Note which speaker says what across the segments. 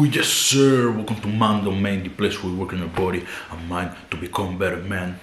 Speaker 1: yes sir, welcome to Man Domain, the place where we work on your body and mind to become better men.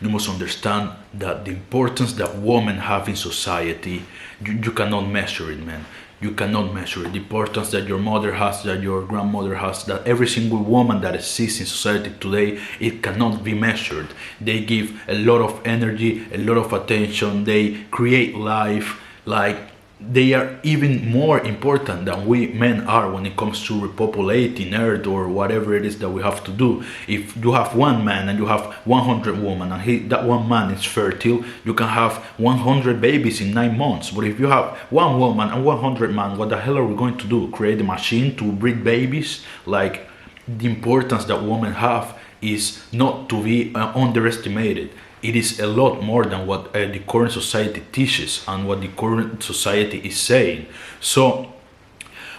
Speaker 1: You must understand that the importance that women have in society, you cannot measure it, man. You cannot measure it. The importance that your mother has, that your grandmother has, that every single woman that exists in society today, it cannot be measured. They give a lot of energy, a lot of attention, they create life, like they are even more important than we men are when it comes to repopulating earth or whatever it is that we have to do. If you have one man and you have 100 women and that one man is fertile, you can have 100 babies in 9 months. But if you have one woman and 100 men, what the hell are we going to do? Create a machine to breed babies? Like, the importance that women have is not to be underestimated. It is a lot more than what the current society teaches and what the current society is saying. So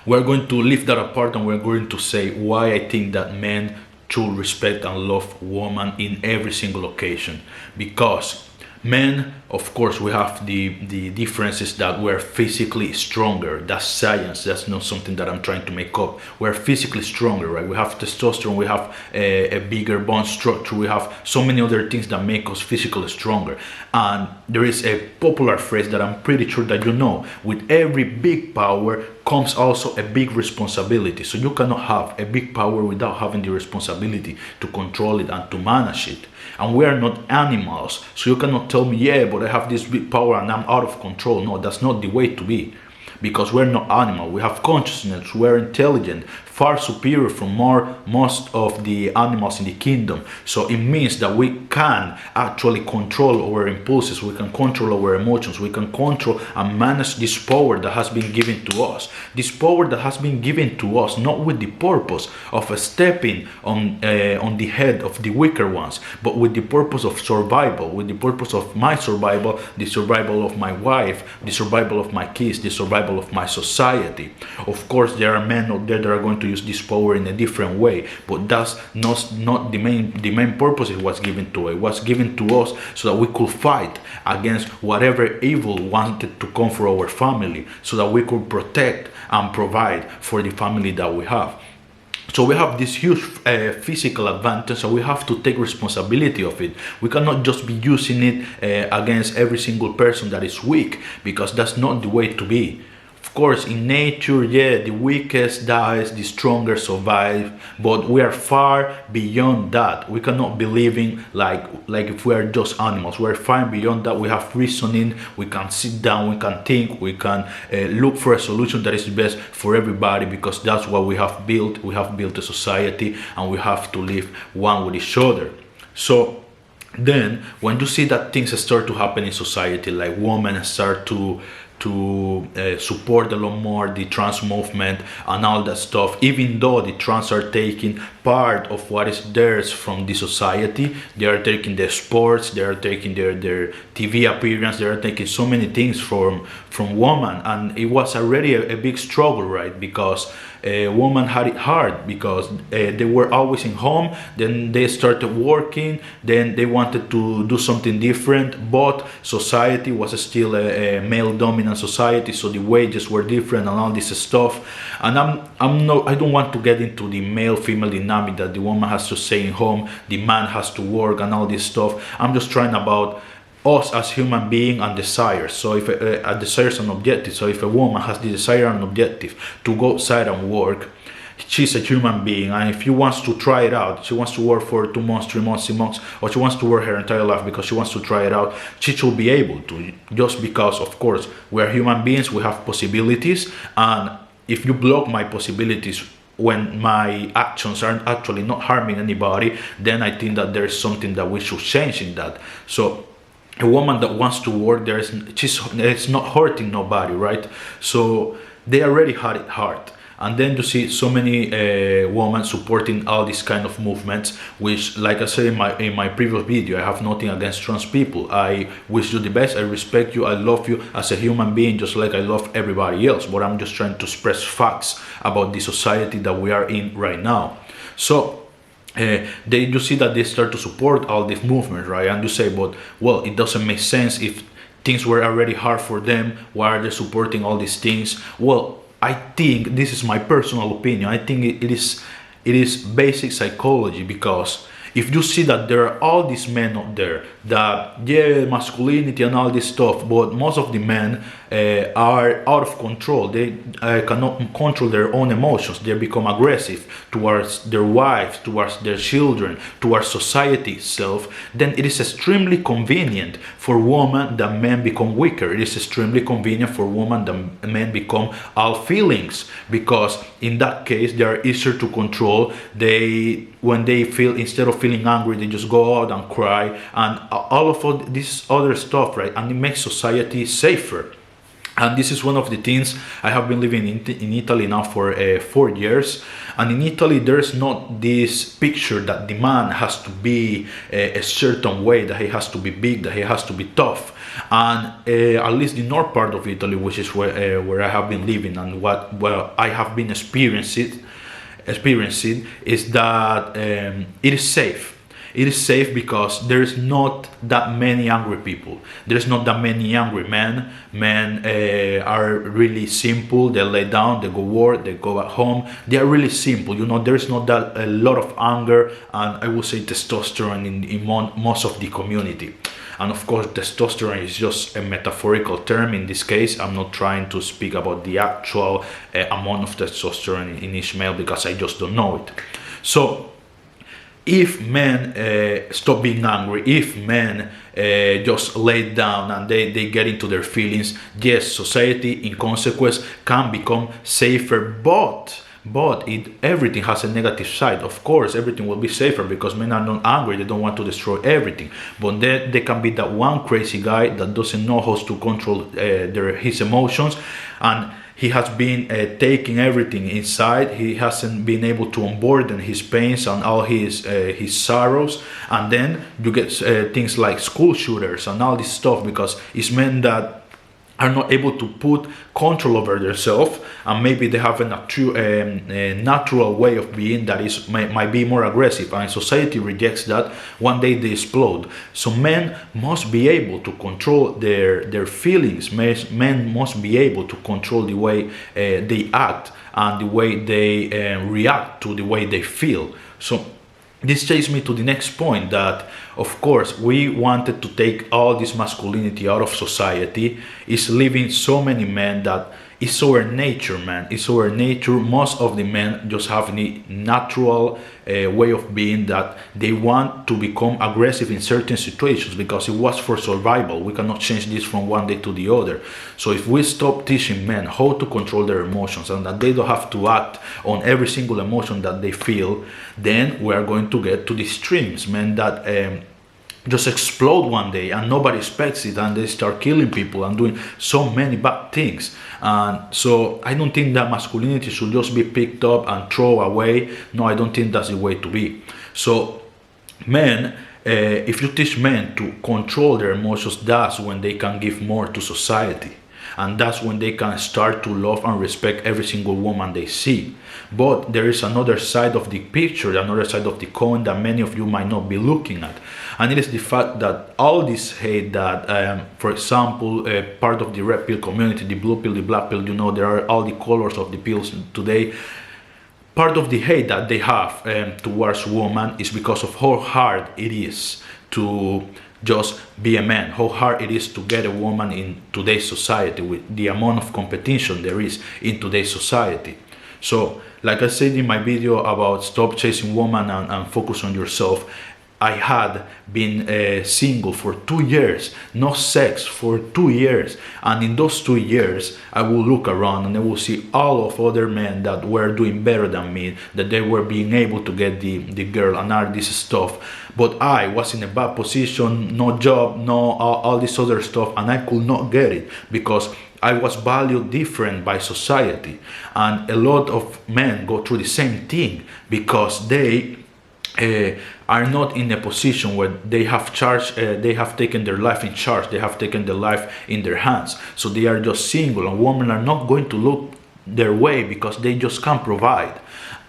Speaker 1: we're going to leave that apart and we're going to say why I think that men should respect and love women in every single occasion. Because men, of course, we have the differences that we're physically stronger. That's science. That's not something that I'm trying to make up. We're physically stronger, right? We have testosterone, we have a bigger bone structure, we have so many other things that make us physically stronger. And there is a popular phrase that I'm pretty sure that you know: with every big power comes also a big responsibility. So you cannot have a big power without having the responsibility to control it and to manage it. And we are not animals, so you cannot tell me, yeah, but I have this big power and I'm out of control. No, that's not the way to be, because we're not animal. We have consciousness, we're intelligent, far superior from most of the animals in the kingdom. So it means that we can actually control our impulses, we can control our emotions, we can control and manage this power that has been given to us. This power that has been given to us not with the purpose of stepping on the head of the weaker ones, but with the purpose of survival, with the purpose of my survival, the survival of my wife, the survival of my kids, the survival of my society. Of course, there are men out there that are going to use this power in a different way, but that's not the main purpose it was given to. It was given to us so that we could fight against whatever evil wanted to come for our family, so that we could protect and provide for the family that we have. So we have this huge physical advantage, and we have to take responsibility of it. We cannot just be using it against every single person that is weak, because that's not the way to be. Of course, in nature, yeah, the weakest dies, the stronger survive, but we are far beyond that. We cannot be living like if we are just animals. We are far beyond that. We have reasoning, we can sit down, we can think, we can look for a solution that is best for everybody, because that's what we have built. We have built a society, and we have to live one with each other. So then, when you see that things start to happen in society, like women start to support a lot more the trans movement and all that stuff, even though the trans are taking part of what is theirs from the society. They are taking their sports, they are taking their TV appearance, they are taking so many things from women. And it was already a big struggle, right? Because women had it hard, because they were always in home, then they started working, then they wanted to do something different, but society was still a male dominant society, so the wages were different and all this stuff. And I don't want to get into the male female dynamic that the woman has to stay in home, the man has to work and all this stuff. I'm just trying about us as human being and desires. So if a desire is an objective, so if a woman has the desire and objective to go outside and work, she's a human being, and if she wants to try it out, she wants to work for 2 months, 3 months, 6 months, or she wants to work her entire life because she wants to try it out, she should be able to, just because, of course, we are human beings, we have possibilities. And if you block my possibilities when my actions aren't actually not harming anybody, then I think that there's something that we should change in that. So a woman that wants to work, it's not hurting nobody, right? So they already had it hard. And then you see so many women supporting all these kind of movements, which, like I said in my previous video, I have nothing against trans people. I wish you the best, I respect you, I love you as a human being, just like I love everybody else. But I'm just trying to express facts about the society that we are in right now. So you see that they start to support all these movements, right? And you say, but well, it doesn't make sense if things were already hard for them. Why are they supporting all these things? Well, I think this is my personal opinion. I think it is basic psychology, because if you see that there are all these men out there that, yeah, masculinity and all this stuff, but most of the men are out of control. They cannot control their own emotions. They become aggressive towards their wives, towards their children, towards society itself. Then it is extremely convenient for women that men become weaker. It is extremely convenient for women that men become all feelings, because in that case they are easier to control. When they feel, instead of feeling angry, they just go out and cry, and all of this other stuff, right? And it makes society safer. And this is one of the things. I have been living in Italy now for 4 years, and in Italy there's not this picture that the man has to be a certain way, that he has to be big, that he has to be tough. And at least the north part of Italy, which is where I have been living, and what I have been experiencing is that it is safe. It is safe because there's not that many angry people. There's not that many angry men. Men are really simple. They lay down, they go work, they go at home. They are really simple. There's not that a lot of anger, and I would say testosterone in most of the community. And of course, testosterone is just a metaphorical term in this case. I'm not trying to speak about the actual amount of testosterone in each male, because I just don't know it. So if men stop being angry, if men just lay down and they get into their feelings, yes, society in consequence can become safer, but everything has a negative side. Of course, everything will be safer because men are not angry. They don't want to destroy everything. But then there can be that one crazy guy that doesn't know how to control his emotions, and he has been taking everything inside. He hasn't been able to unburden his pains and all his sorrows. And then you get things like school shooters and all this stuff, because it's men that are not able to put control over themselves, and maybe they have a natural way of being that might be more aggressive, and society rejects that. One day they explode. So men must be able to control their feelings. Men must be able to control the way they act and the way they react to the way they feel. So this takes me to the next point, that of course we wanted to take all this masculinity out of society. It's leaving so many men that it's our nature, man. It's our nature. Most of the men just have the natural way of being, that they want to become aggressive in certain situations because it was for survival. We cannot change this from one day to the other. So if we stop teaching men how to control their emotions, and that they don't have to act on every single emotion that they feel, then we are going to get to the extremes, men that just explode one day and nobody expects it, and they start killing people and doing so many bad things. And so I don't think that masculinity should just be picked up and thrown away. No, I don't think that's the way to be. So men, if you teach men to control their emotions, that's when they can give more to society. And that's when they can start to love and respect every single woman they see. But there is another side of the picture, another side of the coin that many of you might not be looking at. And it is the fact that all this hate that, for example, part of the red pill community, the blue pill, the black pill, there are all the colors of the pills today. Part of the hate that they have towards women is because of how hard it is to just be a man, how hard it is to get a woman in today's society, with the amount of competition there is in today's society. So, like I said in my video about stop chasing women and focus on yourself, I had been single for 2 years, no sex for 2 years. And in those 2 years, I will look around and I will see all of other men that were doing better than me, that they were being able to get the girl and all this stuff. But I was in a bad position, no job, no all this other stuff, and I could not get it because I was valued different by society. And a lot of men go through the same thing because they are not in a position where they have taken their life in charge, they have taken their life in their hands. So they are just single, and women are not going to look their way because they just can't provide.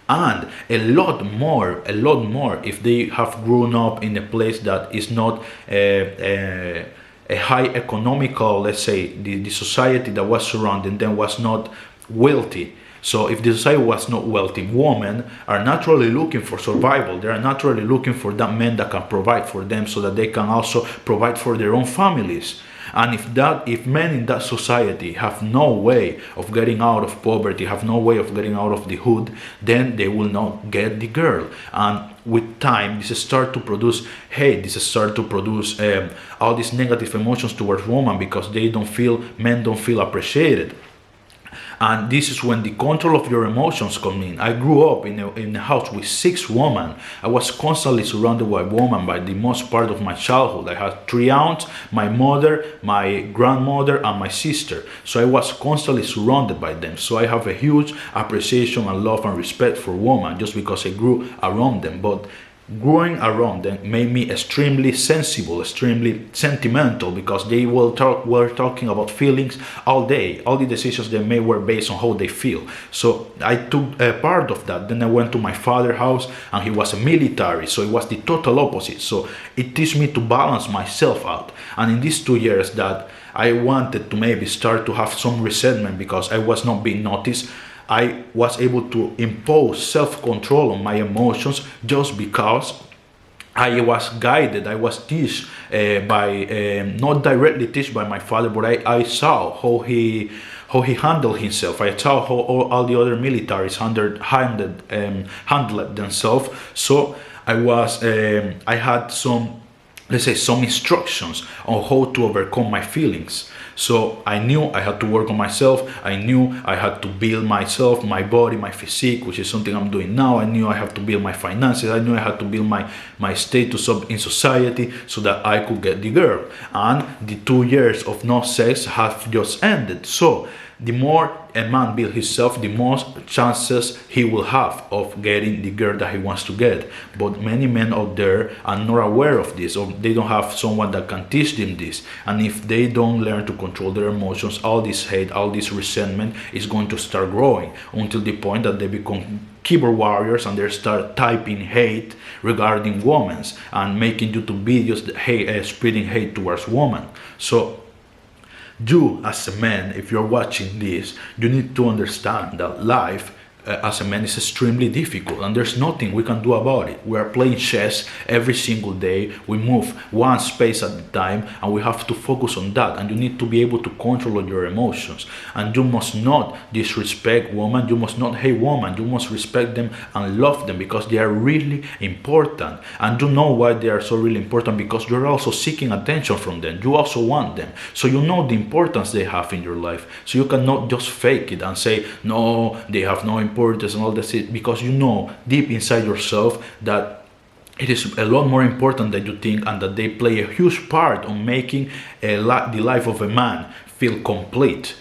Speaker 1: And a lot more if they have grown up in a place that is not a high economical, let's say, the society that was surrounding them was not wealthy. So if the society was not wealthy, women are naturally looking for survival. They are naturally looking for that man that can provide for them so that they can also provide for their own families. And if men in that society have no way of getting out of poverty, have no way of getting out of the hood, then they will not get the girl. And with time, this start to produce hate. This start to produce all these negative emotions towards women because men don't feel appreciated. And this is when the control of your emotions come in. I grew up in a house with 6 women. I was constantly surrounded by women by the most part of my childhood. I had 3 aunts, my mother, my grandmother, and my sister. So I was constantly surrounded by them. So I have a huge appreciation and love and respect for women just because I grew around them. But growing around them made me extremely sensible, extremely sentimental, because they were talking about feelings all day. All the decisions they made were based on how they feel. So I took a part of that. Then I went to my father's house, and he was a military, so it was the total opposite. So it teach me to balance myself out. And in these 2 years that I wanted to maybe start to have some resentment because I was not being noticed, I was able to impose self-control on my emotions just because I was guided, I was taught not directly taught by my father, but I saw how he handled himself. I saw how all the other militaries handled themselves. So I had some, let's say, some instructions on how to overcome my feelings. So I knew I had to work on myself. I knew I had to build myself, my body, my physique, which is something I'm doing now. I knew I had to build my finances. I knew I had to build my status up in society so that I could get the girl. And the 2 years of no sex have just ended. So the more a man builds himself, the more chances he will have of getting the girl that he wants to get. But many men out there are not aware of this, or they don't have someone that can teach them this. And if they don't learn to control their emotions, all this hate, all this resentment is going to start growing until the point that they become keyboard warriors and they start typing hate regarding women and making YouTube videos that spreading hate towards women. So you as a man, if you're watching this, you need to understand that life as a man is extremely difficult, and there's nothing we can do about it. We are playing chess every single day. We move one space at a time, and we have to focus on that. And you need to be able to control your emotions. And you must not disrespect women. You must not hate women. You must respect them and love them because they are really important. And you know why they are so really important, because you're also seeking attention from them. You also want them. So you know the importance they have in your life. So you cannot just fake it and say, no, they have no importance and all that, because you know deep inside yourself that it is a lot more important than you think, and that they play a huge part on making the life of a man feel complete.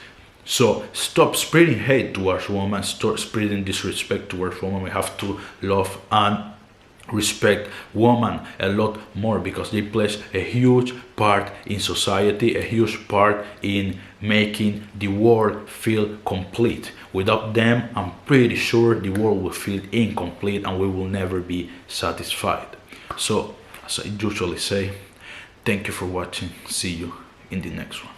Speaker 1: So stop spreading hate towards women, stop spreading disrespect towards women. We have to love and respect women a lot more, because they play a huge part in society, a huge part in making the world feel complete. Without them, I'm pretty sure the world will feel incomplete and we will never be satisfied. So, as I usually say, thank you for watching. See you in the next one.